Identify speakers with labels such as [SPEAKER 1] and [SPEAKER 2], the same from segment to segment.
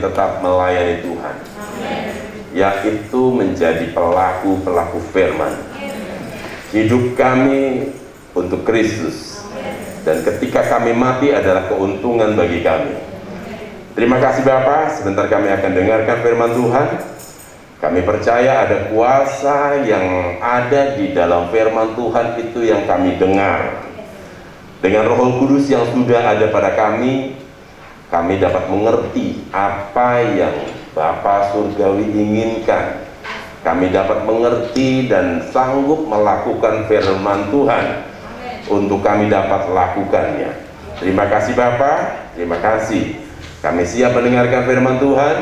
[SPEAKER 1] tetap melayani Tuhan, yaitu menjadi pelaku-pelaku firman. Hidup kami untuk Kristus, dan ketika kami mati adalah keuntungan bagi kami. Terima kasih Bapak, sebentar kami akan dengarkan firman Tuhan. Kami percaya ada kuasa yang ada di dalam firman Tuhan itu yang kami dengar. Dengan Roh Kudus yang sudah ada pada kami dapat mengerti apa yang Bapa Surgawi inginkan. Kami dapat mengerti dan sanggup melakukan firman Tuhan untuk kami dapat lakukannya. Terima kasih Bapak, terima kasih. Kami siap mendengarkan firman Tuhan.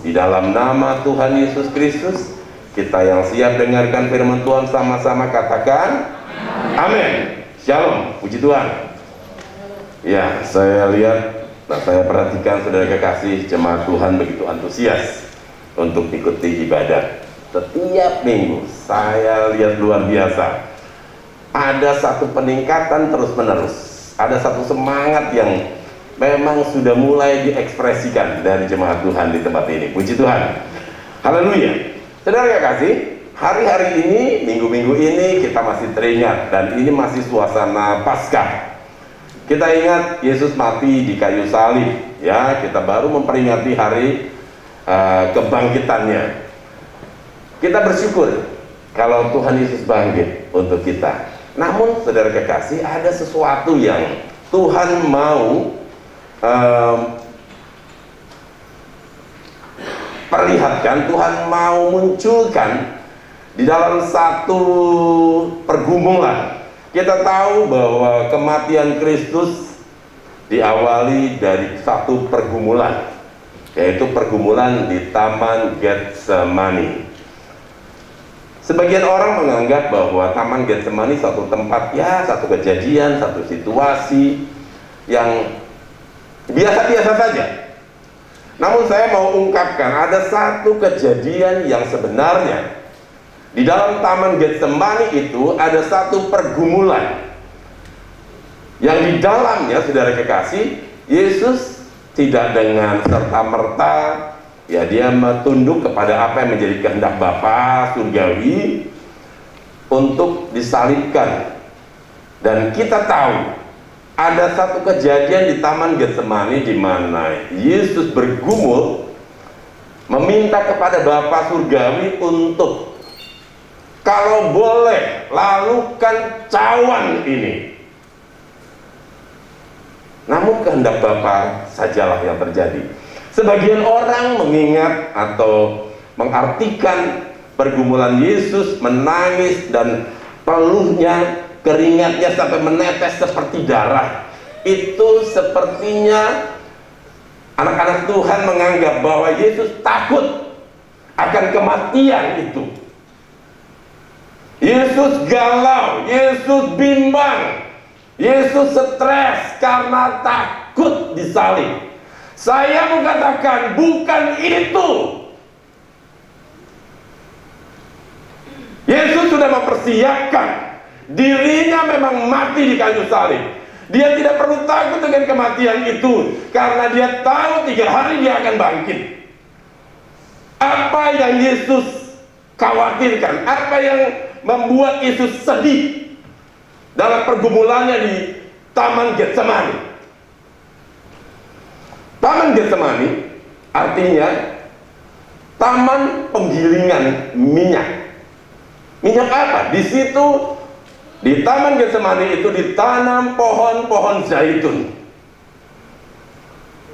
[SPEAKER 1] Di dalam nama Tuhan Yesus Kristus, kita yang siap dengarkan firman Tuhan sama-sama katakan amin. Shalom, puji Tuhan. Ya, saya lihat, saya perhatikan saudara kekasih jemaat Tuhan begitu antusias untuk ikuti ibadat. Setiap minggu saya lihat luar biasa. Ada satu peningkatan terus-menerus. Ada satu semangat yang memang sudah mulai diekspresikan dari jemaat Tuhan di tempat ini. Puji Tuhan. Haleluya. Saudara kekasih, hari-hari ini, minggu-minggu ini kita masih teringat, dan ini masih suasana Paskah. Kita ingat Yesus mati di kayu salib, ya. Kita baru memperingati hari kebangkitannya. Kita bersyukur kalau Tuhan Yesus bangkit untuk kita. Namun saudara kekasih, ada sesuatu yang Tuhan mau perlihatkan, Tuhan mau munculkan di dalam satu pergumulan. Kita tahu bahwa kematian Kristus diawali dari satu pergumulan, yaitu pergumulan di Taman Getsemani. Sebagian orang menganggap bahwa Taman Getsemani satu tempat, ya, satu kejadian, satu situasi yang biasa-biasa saja. Namun saya mau ungkapkan ada satu kejadian yang sebenarnya di dalam Taman Getsemani itu ada satu pergumulan yang di dalamnya, saudara kekasih, Yesus tidak dengan serta-merta, ya, dia tunduk kepada apa yang menjadi kehendak Bapa Surgawi untuk disalibkan. Dan kita tahu ada satu kejadian di Taman Getsemani di mana Yesus bergumul meminta kepada Bapa Surgawi untuk, kalau boleh, lalukan cawan ini. Namun kehendak Bapa sajalah yang terjadi. Sebagian orang mengingat atau mengartikan pergumulan Yesus menangis dan peluhnya, keringatnya sampai menetes seperti darah. Itu sepertinya anak-anak Tuhan menganggap bahwa Yesus takut akan kematian itu. Yesus galau, Yesus bimbang, Yesus stres karena takut disalib. Saya mau katakan bukan itu. Yesus sudah mempersiapkan dirinya, memang mati di kayu salib. Dia tidak perlu takut dengan kematian itu, karena dia tahu 3 hari dia akan bangkit. Apa yang Yesus khawatirkan, apa yang membuat Yesus sedih dalam pergumulannya di Taman Getsemani? Taman Getsemani artinya taman penggilingan minyak. Minyak apa? Di situ, di Taman Getsemani itu ditanam pohon-pohon zaitun,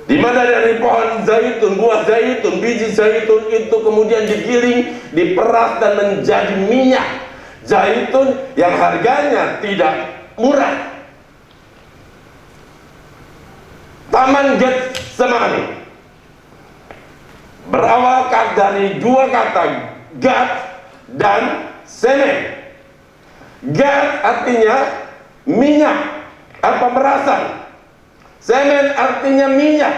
[SPEAKER 1] di mana dari pohon zaitun, buah zaitun, biji zaitun itu kemudian digiling, diperas dan menjadi minyak zaitun yang harganya tidak murah. Taman Getsemani berawal dari 2 kata, Gad dan Semen. Gad artinya minyak atau pemerasan, Semen artinya minyak.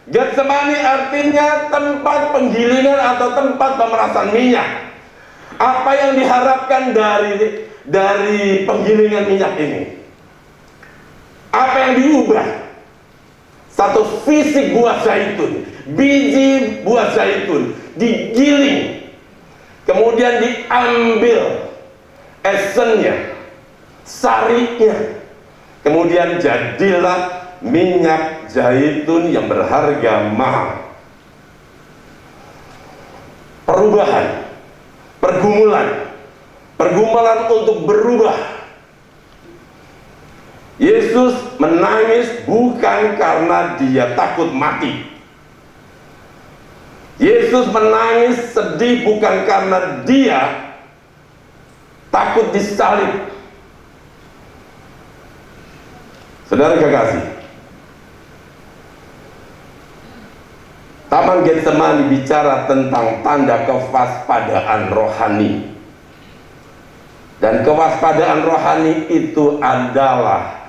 [SPEAKER 1] Getsemani artinya tempat penggilingan atau tempat pemerasan minyak. Apa yang diharapkan dari penggilingan minyak ini? Apa yang diubah? Satu fisik buah zaitun biji buah zaitun, digiling, kemudian diambil esennya, sarinya, kemudian jadilah minyak zaitun yang berharga mahal. Perubahan, pergumulan untuk berubah. Yesus menangis bukan karena dia takut mati. Yesus menangis sedih bukan karena dia takut disalib. Saudara kekasih, Taman Getsemani bicara tentang tanda kewaspadaan rohani. Dan kewaspadaan rohani itu adalah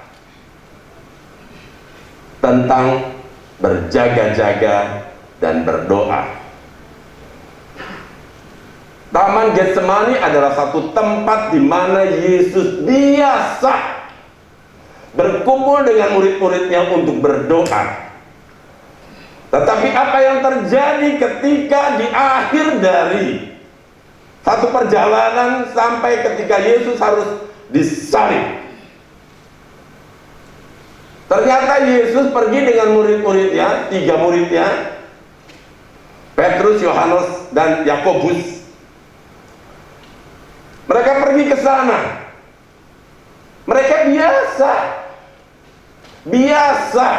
[SPEAKER 1] tentang berjaga-jaga dan berdoa. Taman Getsemani adalah satu tempat di mana Yesus biasa berkumpul dengan murid-muridnya untuk berdoa. Tetapi apa yang terjadi ketika di akhir dari satu perjalanan sampai ketika Yesus harus disalib? Ternyata Yesus pergi dengan murid-muridnya, 3 muridnya, Petrus, Yohanes, dan Yakobus. Mereka pergi ke sana. Mereka biasa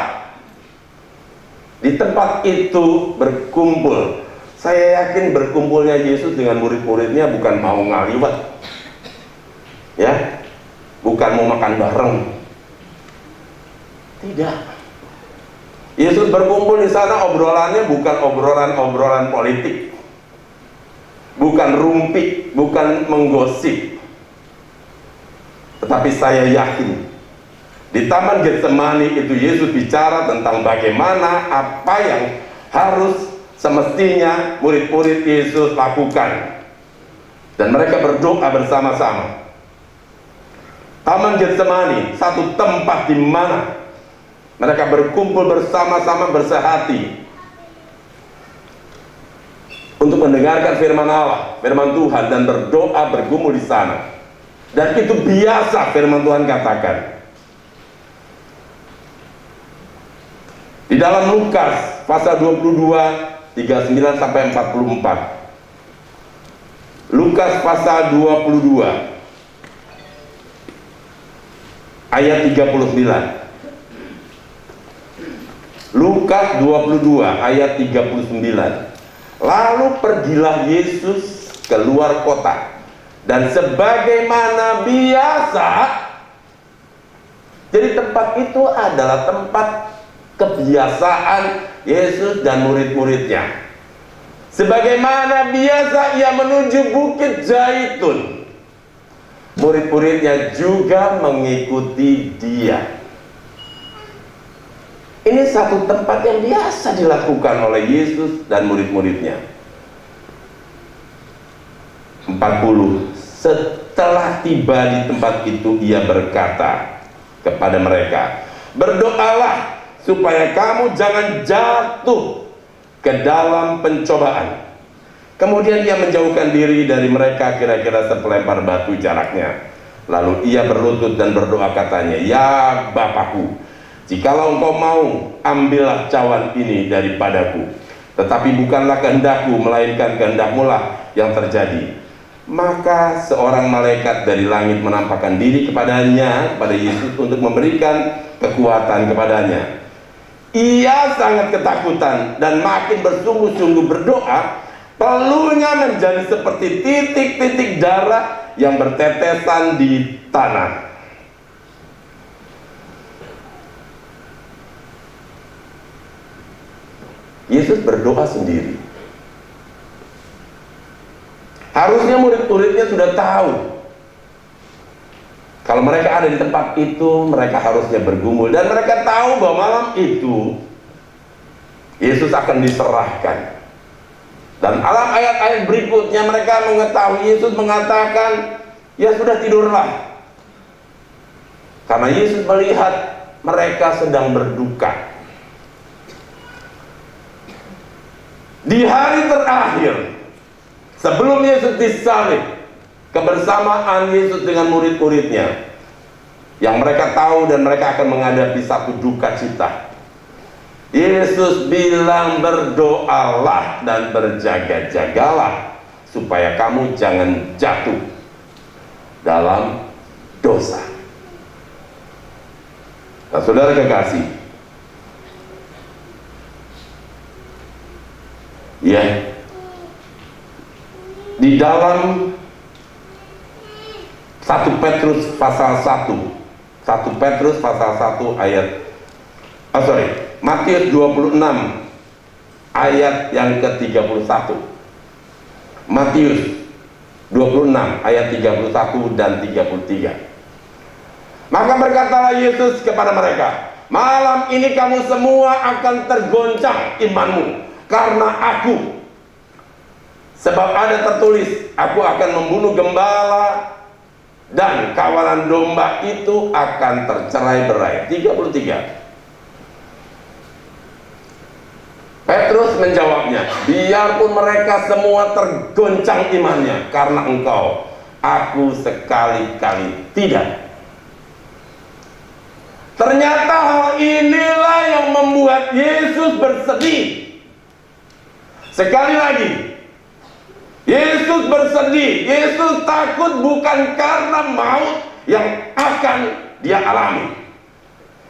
[SPEAKER 1] di tempat itu berkumpul. Saya yakin berkumpulnya Yesus dengan murid-muridnya bukan mau ngaliwat, ya, bukan mau makan bareng. Tidak. Yesus berkumpul di sana, obrolannya bukan obrolan politik, bukan rumpi, bukan menggosip. Tetapi saya yakin di Taman Getsemani itu Yesus bicara tentang bagaimana apa yang harus semestinya murid-murid Yesus lakukan. Dan mereka berdoa bersama-sama. Taman Getsemani, satu tempat di mana mereka berkumpul bersama-sama bersehati untuk mendengarkan firman Allah, firman Tuhan, dan berdoa bergumul di sana. Dan itu biasa firman Tuhan katakan. Di dalam Lukas pasal 22 39 sampai 44. Lukas pasal 22 ayat 39. Lukas 22 ayat 39. Lalu pergilah Yesus keluar kota, dan sebagaimana biasa, jadi tempat itu adalah tempat kebiasaan Yesus dan murid-muridnya. Sebagaimana biasa ia menuju Bukit Zaitun. Murid-muridnya juga mengikuti dia. Ini satu tempat yang biasa dilakukan oleh Yesus dan murid-muridnya. 40. Setelah tiba di tempat itu, ia berkata kepada mereka, "Berdoalah supaya kamu jangan jatuh ke dalam pencobaan." Kemudian ia menjauhkan diri dari mereka kira-kira sepelempar batu jaraknya. Lalu ia berlutut dan berdoa katanya, "Ya Bapakku, jikalau engkau mau, ambillah cawan ini daripadaku. Tetapi bukanlah kehendakku, melainkan kehendakmu lah yang terjadi." Maka seorang malaikat dari langit menampakkan diri kepada Yesus untuk memberikan kekuatan kepadanya. Ia sangat ketakutan dan makin bersungguh-sungguh berdoa. Pelunya menjadi seperti titik-titik darah yang bertetesan di tanah. Yesus berdoa sendiri. Harusnya murid-muridnya sudah tahu kalau mereka ada di tempat itu, mereka harusnya bergumul. Dan mereka tahu bahwa malam itu Yesus akan diserahkan. Dan dalam ayat-ayat berikutnya mereka mengetahui Yesus mengatakan, "Ya sudah, tidurlah." Karena Yesus melihat mereka sedang berduka. Di hari terakhir sebelum Yesus disalib, kebersamaan Yesus dengan murid-muridnya yang mereka tahu dan mereka akan menghadapi satu duka cita. Yesus bilang, berdoalah dan berjaga-jagalah supaya kamu jangan jatuh dalam dosa. Nah, saudara kekasih, ya, di dalam 1 Petrus pasal 1 Petrus pasal 1 ayat Matius 26 ayat yang ke-31. Matius 26 ayat 31 dan 33. Maka berkatalah Yesus kepada mereka, malam ini kamu semua akan tergoncang imanmu karena aku. Sebab ada tertulis, aku akan membunuh gembala dan kawanan domba itu akan tercerai-berai. 33. Petrus menjawabnya, biarpun mereka semua tergoncang imannya karena engkau, aku sekali-kali tidak. Ternyata hal inilah yang membuat Yesus bersedih. Sekali lagi, Yesus bersedih. Yesus takut bukan karena maut yang akan dia alami.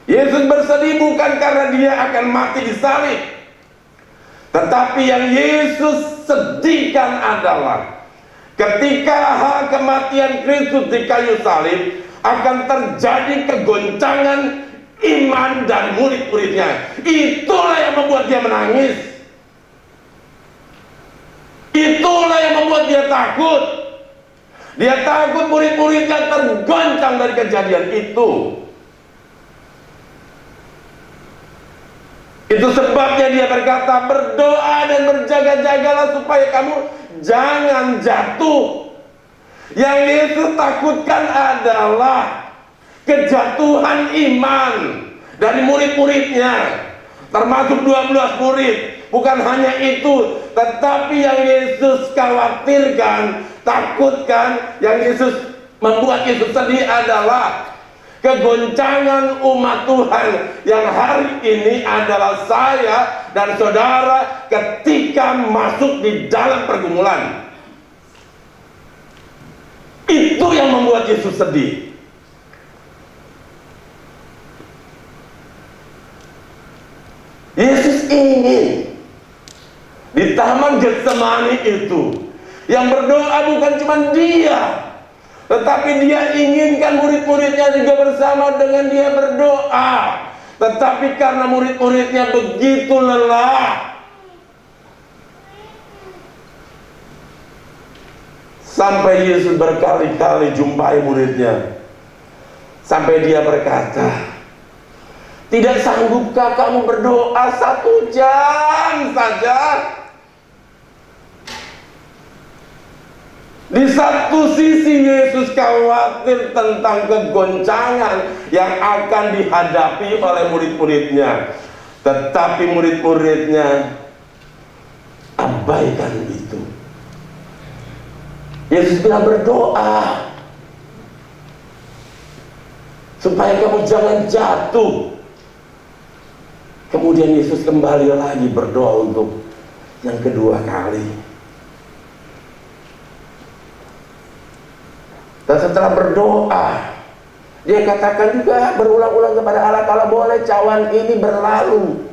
[SPEAKER 1] Yesus bersedih bukan karena dia akan mati disalib. Tetapi yang Yesus sedihkan adalah ketika hal kematian Kristus di kayu salib akan terjadi kegoncangan iman dari murid-muridnya. Itulah yang membuat dia menangis. Itulah yang membuat dia takut. Dia takut murid-muridnya tergoncang dari kejadian itu. Itu sebabnya dia berkata, berdoa dan berjaga-jagalah supaya kamu jangan jatuh. Yang Yesus takutkan adalah kejatuhan iman dari murid-muridnya, termasuk 12 murid. Bukan hanya itu, tetapi yang Yesus khawatirkan, takutkan, yang Yesus membuat Yesus sedih adalah kegoncangan umat Tuhan yang hari ini adalah saya dan saudara ketika masuk di dalam pergumulan. Itu yang membuat Yesus sedih. Yesus ingin di Taman Getsemani itu yang berdoa bukan cuma dia, tetapi dia inginkan murid-muridnya juga bersama dengan dia berdoa. Tetapi karena murid-muridnya begitu lelah, sampai Yesus berkali-kali jumpai muridnya, sampai dia berkata, tidak sanggupkah kamu berdoa 1 jam saja? Di satu sisi Yesus khawatir tentang kegoncangan yang akan dihadapi oleh murid-muridnya, tetapi murid-muridnya abaikan itu. Yesus bilang berdoa supaya kamu jangan jatuh. Kemudian Yesus kembali lagi berdoa untuk yang kedua kali. Dan setelah berdoa, dia katakan juga berulang-ulang kepada Allah, kalau boleh cawan ini berlalu.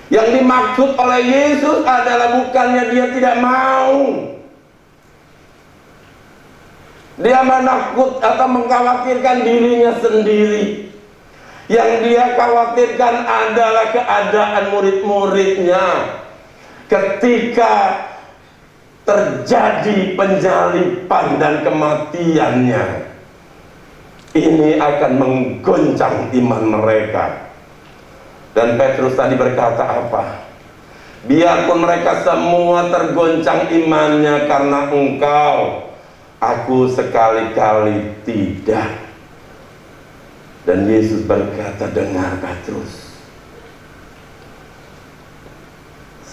[SPEAKER 1] Yang dimaksud oleh Yesus adalah bukannya dia tidak mau, dia menakut atau mengkhawatirkan dirinya sendiri. Yang dia khawatirkan adalah keadaan murid-muridnya ketika terjadi penyaliban dan kematiannya. Ini akan menggoncang iman mereka. Dan Petrus tadi berkata apa? Biarpun mereka semua tergoncang imannya karena engkau, aku sekali-kali tidak. Dan Yesus berkata, dengar Petrus,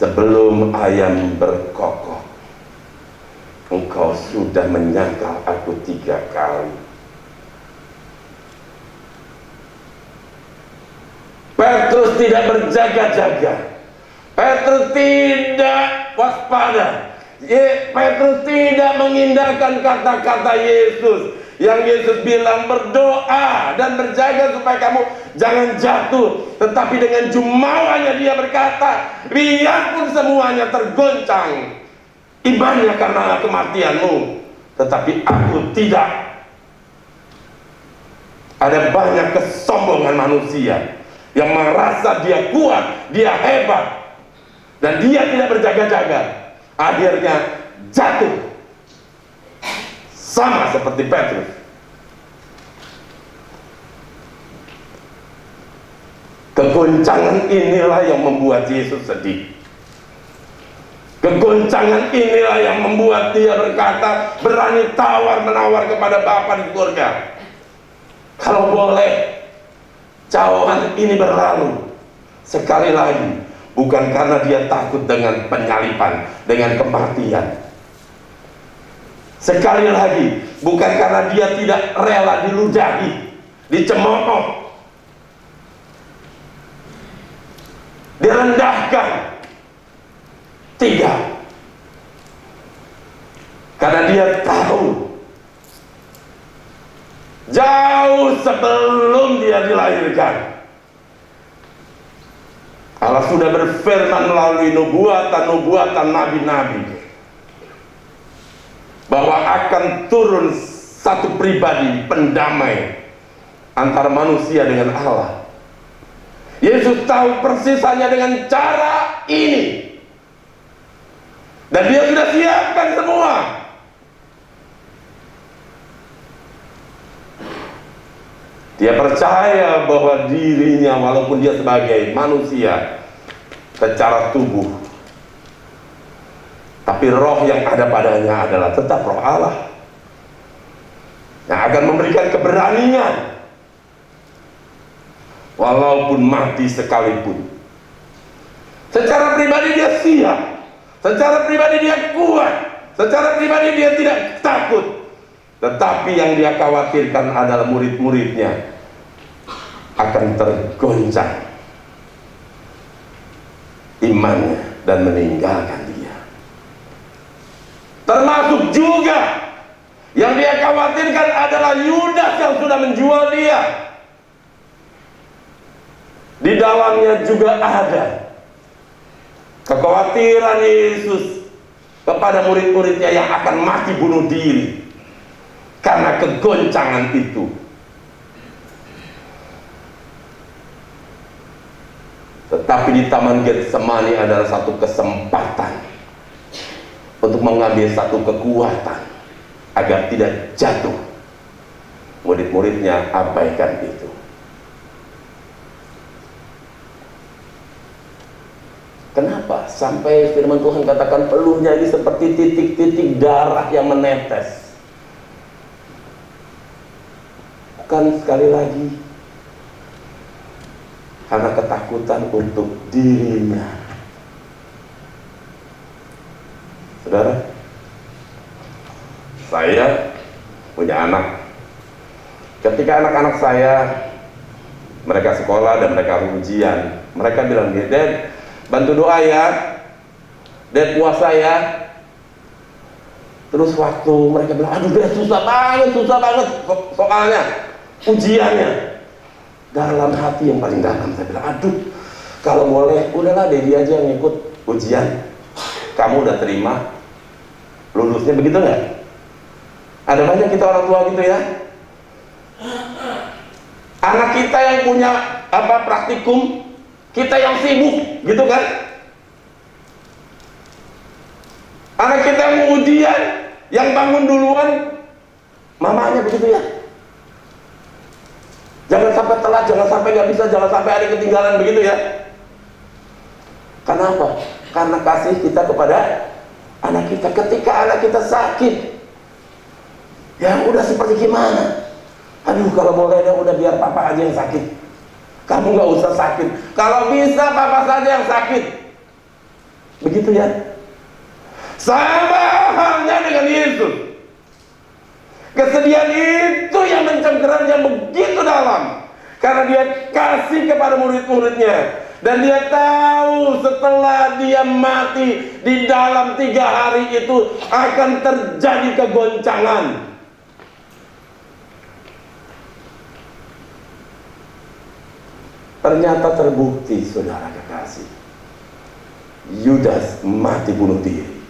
[SPEAKER 1] sebelum ayam berkokok, engkau sudah menyangkal aku 3 kali. Petrus tidak berjaga-jaga, Petrus tidak waspada, Petrus tidak mengindahkan kata-kata Yesus. Yang Yesus bilang, berdoa dan berjaga supaya kamu jangan jatuh. Tetapi dengan jumawanya dia berkata, biarpun semuanya tergoncang imannya karena kematianmu, tetapi aku tidak. Ada banyak kesombongan manusia yang merasa dia kuat, dia hebat, dan dia tidak berjaga-jaga, akhirnya jatuh sama seperti Petrus. Kegoncangan inilah yang membuat Yesus sedih. Kegoncangan inilah yang membuat dia berkata, berani tawar-menawar kepada Bapa di surga, kalau boleh jauhan ini berlalu. Sekali lagi, bukan karena dia takut dengan penyaliban, dengan kematian. Sekali lagi, bukan karena dia tidak rela diludahi, dicemooh, direndahkan. Tidak. Karena dia tahu, jauh sebelum dia dilahirkan, Allah sudah berfirman melalui nubuatan-nubuatan nabi-nabi bahwa akan turun satu pribadi pendamai antara manusia dengan Allah. Yesus tahu persis hanya dengan cara ini, dan dia sudah siapkan semua. Dia percaya bahwa dirinya, walaupun dia sebagai manusia secara tubuh, tapi roh yang ada padanya adalah tetap roh Allah yang akan memberikan keberanian walaupun mati sekalipun. Secara pribadi dia siap, secara pribadi dia kuat, secara pribadi dia tidak takut. Tetapi yang dia khawatirkan adalah murid-muridnya akan tergoncang imannya dan meninggalkan dia. Termasuk juga yang dia khawatirkan adalah Yudas yang sudah menjual dia. Di dalamnya juga ada kekhawatiran Yesus kepada murid-muridnya yang akan mati bunuh diri karena kegoncangan itu. Tetapi di Taman Getsemani adalah satu kesempatan untuk mengambil satu kekuatan agar tidak jatuh. Murid-muridnya abaikan itu. Kenapa? Sampai firman Tuhan katakan peluhnya ini seperti titik-titik darah yang menetes. Bukan, sekali lagi, karena ketakutan untuk dirinya. Saudara, saya punya anak. Ketika anak-anak saya, mereka sekolah dan mereka ujian, mereka bilang, Dad, bantu doa ya, Dad puasa ya. Terus waktu mereka bilang, aduh Dad susah banget soalnya, ujiannya. Dalam hati yang paling dalam saya bilang, aduh kalau boleh udahlah Dedi aja yang ikut ujian, kamu udah terima lulusnya, begitu nggak? Ada banyak kita orang tua gitu ya, anak kita yang punya praktikum, kita yang sibuk gitu kan, anak kita yang mau ujian, yang bangun duluan mamanya, begitu ya. Jangan sampai telat, jangan sampai nggak bisa, jangan sampai ada ketinggalan, begitu ya. Kenapa? Karena kasih kita kepada anak kita. Ketika anak kita sakit, ya udah seperti gimana? Aduh kalau boleh deh, udah biar papa aja yang sakit. Kamu nggak usah sakit. Kalau bisa papa saja yang sakit. Begitu ya. Sama halnya dengan Yesus. Kesedihan itu yang mencengkeramnya begitu dalam, karena dia kasih kepada murid-muridnya. Dan dia tahu setelah dia mati, di dalam 3 hari itu akan terjadi kegoncangan. Ternyata terbukti, saudara kekasih, Yudas mati bunuh diri.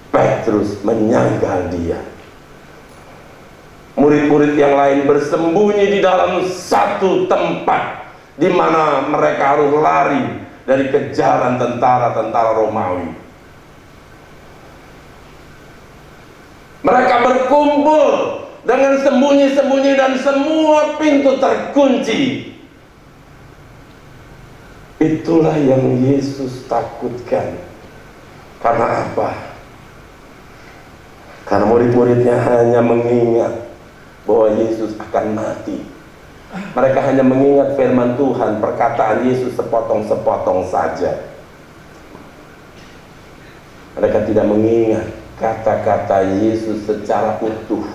[SPEAKER 1] Petrus menyangkal dia. Murid-murid yang lain bersembunyi di dalam satu tempat di mana mereka harus lari dari kejaran tentara-tentara Romawi. Mereka berkumpul dengan sembunyi-sembunyi dan semua pintu terkunci. Itulah yang Yesus takutkan. Karena apa? Karena murid-muridnya hanya mengingat bahwa Yesus akan mati. Mereka hanya mengingat firman Tuhan, perkataan Yesus sepotong-sepotong saja. Mereka tidak mengingat kata-kata Yesus secara utuh.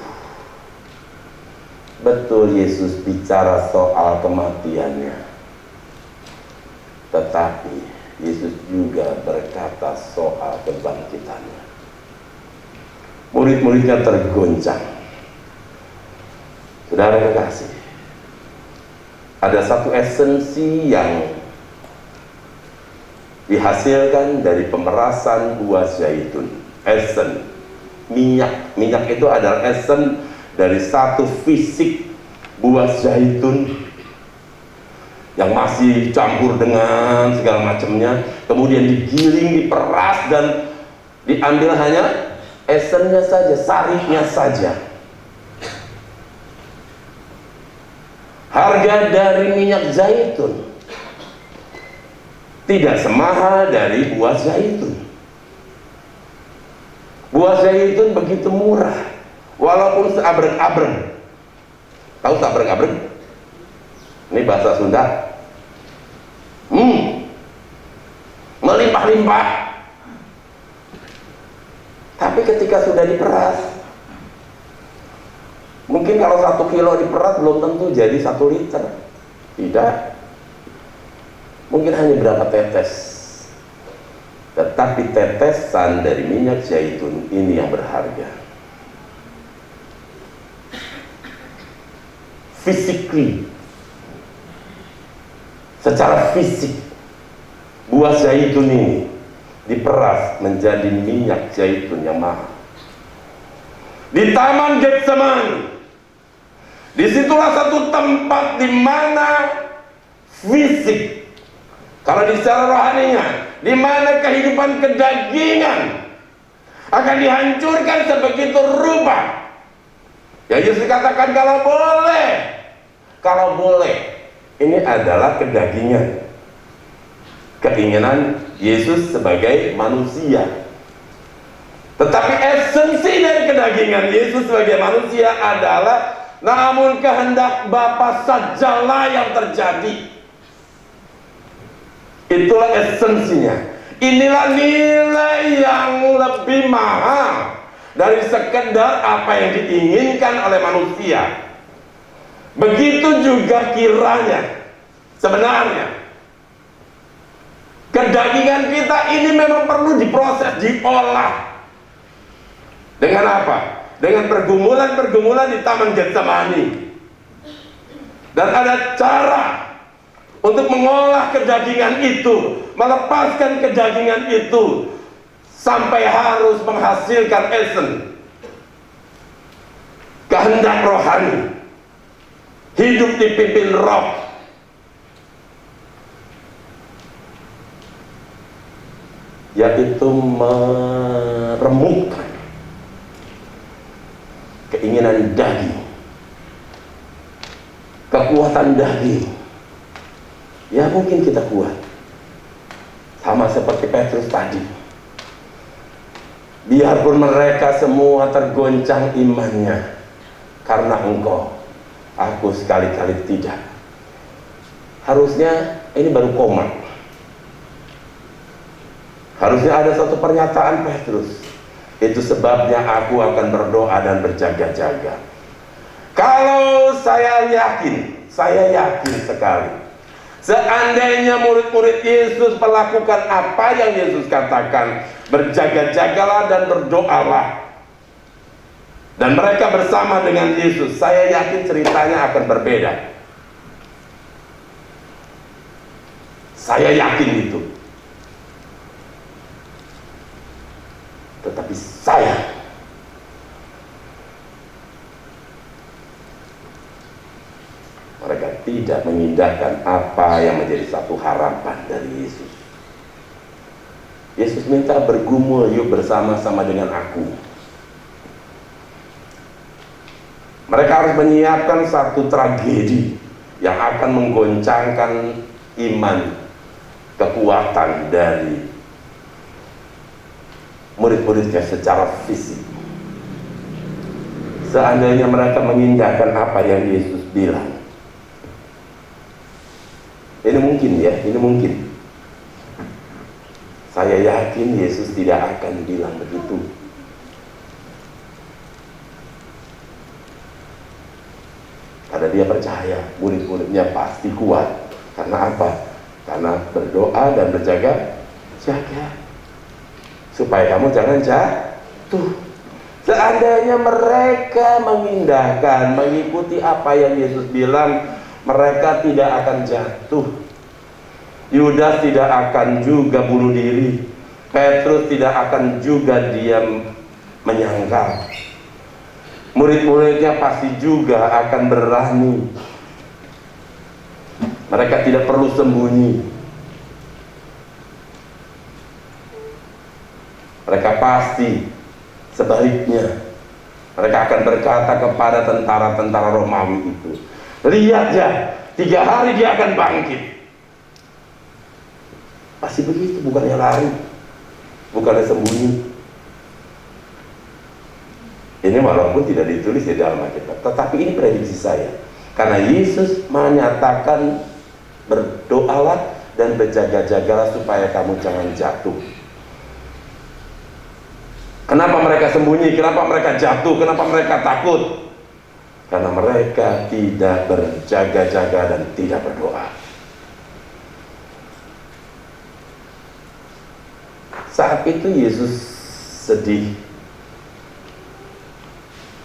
[SPEAKER 1] Betul, Yesus bicara soal kematiannya, tetapi Yesus juga berkata soal kebangkitannya. Murid-muridnya tergoncang. Saudara kekasih, ada satu esensi yang dihasilkan dari pemerasan buah zaitun. Esen, minyak. Minyak itu adalah esen dari satu fisik buah zaitun yang masih campur dengan segala macamnya, kemudian digiling, diperas, dan diambil hanya esennya saja, sarinya saja. Harga dari minyak zaitun tidak semahal dari buah zaitun. Buah zaitun begitu murah, walaupun seabrek-abrek. Tahu seabrek-abrek? Ini bahasa Sunda. Melimpah-limpah. Tapi ketika sudah diperas, mungkin kalau 1 kilo diperas belum tentu jadi 1 liter. Tidak. Mungkin hanya berapa tetes. Tetapi tetesan dari minyak zaitun ini yang berharga. Physically, secara fisik, buah zaitun ini diperas menjadi minyak zaitun yang mahal. Di Taman Getsemani, disitulah satu tempat di mana fisik, kalau di secara rohaninya, di mana kehidupan kedagingan akan dihancurkan sebegitu rupa. Ya Yesus katakan kalau boleh, ini adalah kedagingan, keinginan Yesus sebagai manusia. Tetapi esensi dari kedagingan Yesus sebagai manusia adalah, namun kehendak Bapa sajalah yang terjadi. Itulah esensinya. Inilah nilai yang lebih mahal dari sekedar apa yang diinginkan oleh manusia. Begitu juga kiranya sebenarnya kedagingan kita ini memang perlu diproses, diolah. Dengan apa? Dengan pergumulan-pergumulan di Taman Getsemani. Dan ada cara untuk mengolah kedagingan itu, melepaskan kedagingan itu, sampai harus menghasilkan esen kehendak rohani, hidup dipimpin roh. Yaitu meremukkan keinginan daging, kekuatan daging. Ya mungkin kita kuat, sama seperti Petrus tadi. Biarpun mereka semua tergoncang imannya karena engkau, aku sekali-kali tidak. Harusnya ini baru koma. Harusnya ada satu pernyataan Petrus. Itu sebabnya aku akan berdoa dan berjaga-jaga. Kalau saya yakin sekali, seandainya murid-murid Yesus melakukan apa yang Yesus katakan, berjaga-jagalah dan berdoalah, dan mereka bersama dengan Yesus, saya yakin ceritanya akan berbeda. Saya yakin itu. Tetapi mereka tidak mengindahkan apa yang menjadi satu harapan dari Yesus. Yesus minta bergumul yuk bersama-sama dengan aku. Mereka harus menyiapkan satu tragedi yang akan menggoncangkan iman, kekuatan dari murid-muridnya secara fisik. Seandainya mereka mengindahkan apa yang Yesus bilang, ini mungkin ya, ini mungkin. Saya yakin Yesus tidak akan bilang begitu. Karena dia percaya murid-muridnya pasti kuat. Karena apa? Karena berdoa dan berjaga-jaga, supaya kamu jangan jatuh. Seandainya mereka mengindahkan, mengikuti apa yang Yesus bilang, mereka tidak akan jatuh. Yudas tidak akan juga bunuh diri. Petrus tidak akan juga diam menyangkal. Murid-muridnya pasti juga akan berani. Mereka tidak perlu sembunyi. Mereka pasti sebaliknya, mereka akan berkata kepada tentara-tentara Romawi itu, lihat ya, 3 hari dia akan bangkit. Pasti begitu, bukannya lari, bukannya sembunyi. Ini walaupun tidak ditulis di dalam Alkitab, tetapi ini prediksi saya. Karena Yesus menyatakan berdoalah dan berjaga-jagalah supaya kamu jangan jatuh. Kenapa mereka sembunyi? Kenapa mereka jatuh? Kenapa mereka takut? Karena mereka tidak berjaga-jaga dan tidak berdoa. Saat itu Yesus sedih.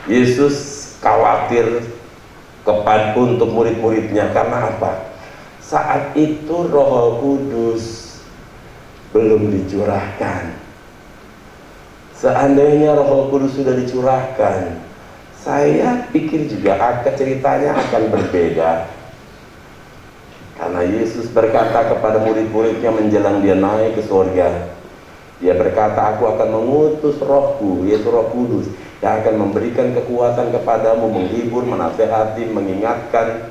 [SPEAKER 1] Yesus khawatir untuk murid-muridnya. Karena apa? Saat itu Roh Kudus belum dicurahkan. Seandainya Roh Kudus sudah dicurahkan, saya pikir juga ceritanya akan berbeda. Karena Yesus berkata kepada murid-muridnya menjelang dia naik ke surga, dia berkata, aku akan mengutus Rohku, yaitu Roh Kudus, yang akan memberikan kekuatan kepadamu, menghibur, menasehati, mengingatkan,